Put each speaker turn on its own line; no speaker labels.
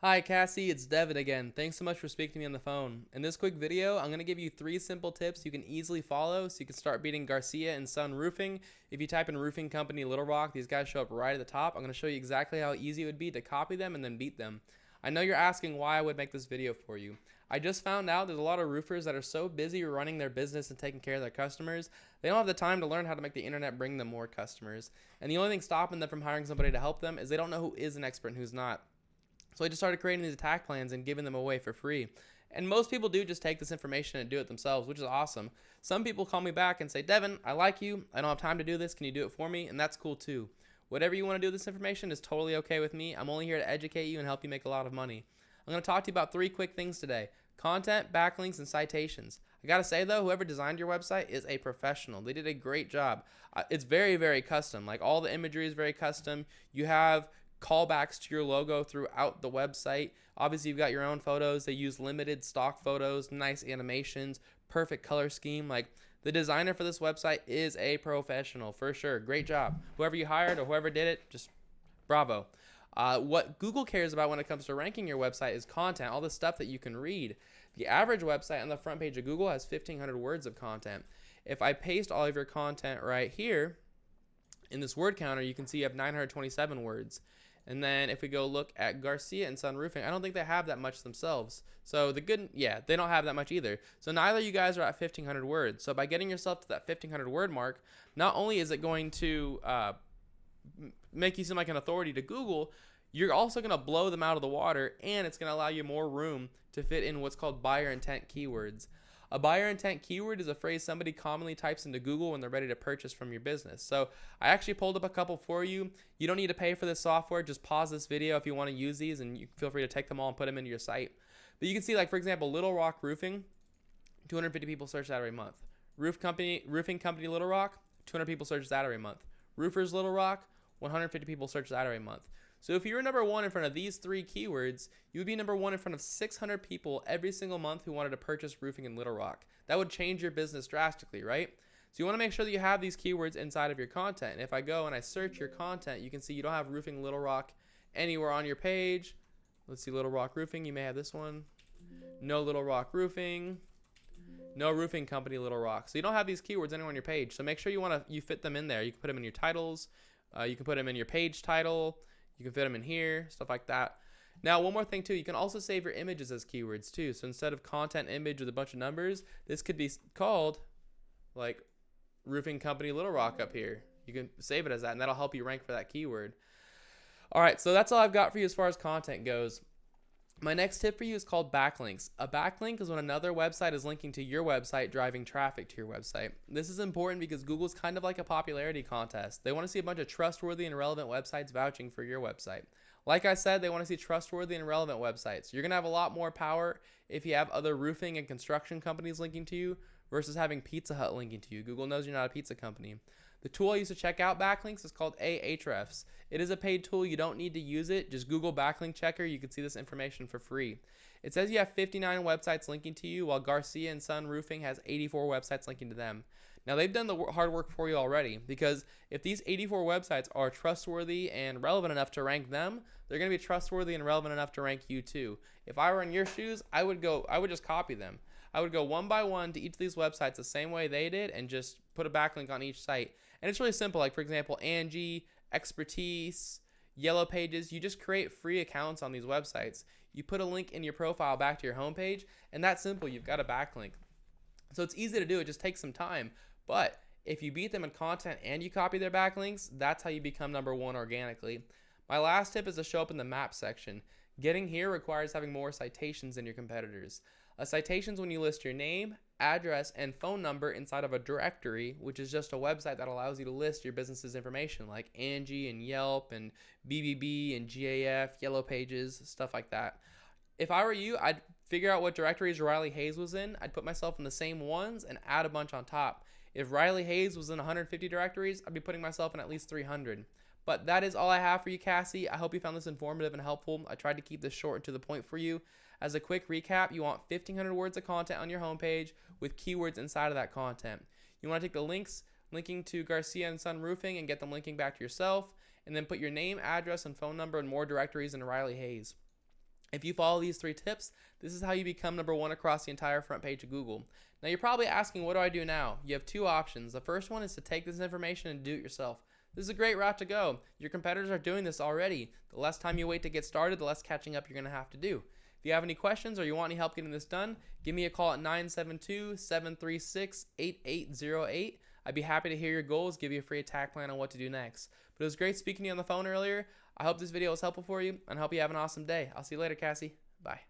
Hi Cassie, it's Devin again. Thanks so much for speaking to me on the phone. In this quick video, I'm going to give you 3 simple tips you can easily follow so you can start beating Garcia and Son Roofing. If you type in roofing company Little Rock, these guys show up right at the top. I'm going to show you exactly how easy it would be to copy them and then beat them. I know you're asking why I would make this video for you. I just found out there's a lot of roofers that are so busy running their business and taking care of their customers, they don't have the time to learn how to make the internet bring them more customers. And the only thing stopping them from hiring somebody to help them is they don't know who is an expert and who's not. So I just started creating these attack plans and giving them away for free. And most people do just take this information and do it themselves, which is awesome. Some people call me back and say, Devin, I like you. I don't have time to do this. Can you do it for me? And that's cool too. Whatever you want to do with this information is totally okay with me. I'm only here to educate you and help you make a lot of money. I'm going to talk to you about 3 quick things today: content, backlinks, and citations. I got to say though, whoever designed your website is a professional. They did a great job. It's very, very custom. Like, all the imagery is very custom. You have callbacks to your logo throughout the website. Obviously, you've got your own photos. They use limited stock photos, nice animations, perfect color scheme. Like, the designer for this website is a professional for sure. Great job. Whoever you hired or whoever did it, just bravo. What Google cares about when it comes to ranking your website is content, all the stuff that you can read. The average website on the front page of Google has 1,500 words of content. If I paste all of your content right here in this word counter, you can see you have 927 words. And then if we go look at Garcia and Son Roofing, I don't think they have that much themselves. So they don't have that much either. So neither of you guys are at 1,500 words. So by getting yourself to that 1,500 word mark, not only is it going to make you seem like an authority to Google, you're also going to blow them out of the water, and it's going to allow you more room to fit in what's called buyer intent keywords. A buyer intent keyword is a phrase somebody commonly types into Google when they're ready to purchase from your business. So I actually pulled up a couple for you. You don't need to pay for this software. Just pause this video if you want to use these, and you feel free to take them all and put them into your site. But you can see, like, for example, Little Rock Roofing, 250 people search that every month. Roofing company Little Rock, 200 people search that every month. Roofers Little Rock, 150 people search that every month. So if you were number 1 in front of these 3 keywords, you would be number 1 in front of 600 people every single month who wanted to purchase roofing in Little Rock. That would change your business drastically, right? So you want to make sure that you have these keywords inside of your content. And if I go and I search your content, you can see you don't have roofing Little Rock anywhere on your page. Let's see, Little Rock Roofing, you may have this one. No Little Rock Roofing. No roofing company Little Rock. So you don't have these keywords anywhere on your page. So make sure you fit them in there. You can put them in your titles. You can put them in your page title. You can fit them in here, stuff like that. Now, one more thing too, you can also save your images as keywords too. So instead of content image with a bunch of numbers, this could be called like roofing company Little Rock up here. You can save it as that, and that'll help you rank for that keyword. All right, so that's all I've got for you as far as content goes. My next tip for you is called backlinks. A backlink is when another website is linking to your website, driving traffic to your website. This is important because Google's kind of like a popularity contest. They want to see a bunch of trustworthy and relevant websites vouching for your website. Like I said, they want to see trustworthy and relevant websites. You're going to have a lot more power if you have other roofing and construction companies linking to you versus having Pizza Hut linking to you. Google knows you're not a pizza company. The tool I use to check out backlinks is called Ahrefs. It is a paid tool. You don't need to use it. Just Google backlink checker. You can see this information for free. It says you have 59 websites linking to you, while Garcia and Son Roofing has 84 websites linking to them. Now, they've done the hard work for you already, because if these 84 websites are trustworthy and relevant enough to rank them, they're going to be trustworthy and relevant enough to rank you too. If I were in your shoes, I would just copy them. I would go one by one to each of these websites the same way they did and just put a backlink on each site. And it's really simple. Like, for example, Angie, Expertise, Yellow Pages. You just create free accounts on these websites. You put a link in your profile back to your homepage, and that's simple. You've got a backlink. So it's easy to do. It just takes some time. But if you beat them in content and you copy their backlinks, that's how you become number 1 organically. My last tip is to show up in the map section. Getting here requires having more citations than your competitors. A citation is when you list your name, address, and phone number inside of a directory, which is just a website that allows you to list your business's information, like Angie and Yelp and BBB and GAF, Yellow Pages, stuff like that. If I were you, I'd figure out what directories Riley Hayes was in. I'd put myself in the same ones and add a bunch on top. If Riley Hayes was in 150 directories, I'd be putting myself in at least 300. But that is all I have for you, Cassie. I hope you found this informative and helpful. I tried to keep this short and to the point for you. As a quick recap, you want 1,500 words of content on your homepage with keywords inside of that content. You want to take the links linking to Garcia and Son Roofing and get them linking back to yourself, and then put your name, address, and phone number in more directories than Riley Hayes. If you follow these 3 tips, this is how you become #1 across the entire front page of Google. Now you're probably asking, what do I do now? You have 2 options. The first one is to take this information and do it yourself. This is a great route to go. Your competitors are doing this already. The less time you wait to get started, the less catching up you're going to have to do. If you have any questions or you want any help getting this done, give me a call at 972-736-8808. I'd be happy to hear your goals, give you a free attack plan on what to do next. But it was great speaking to you on the phone earlier. I hope this video was helpful for you, and I hope you have an awesome day. I'll see you later, Cassie. Bye.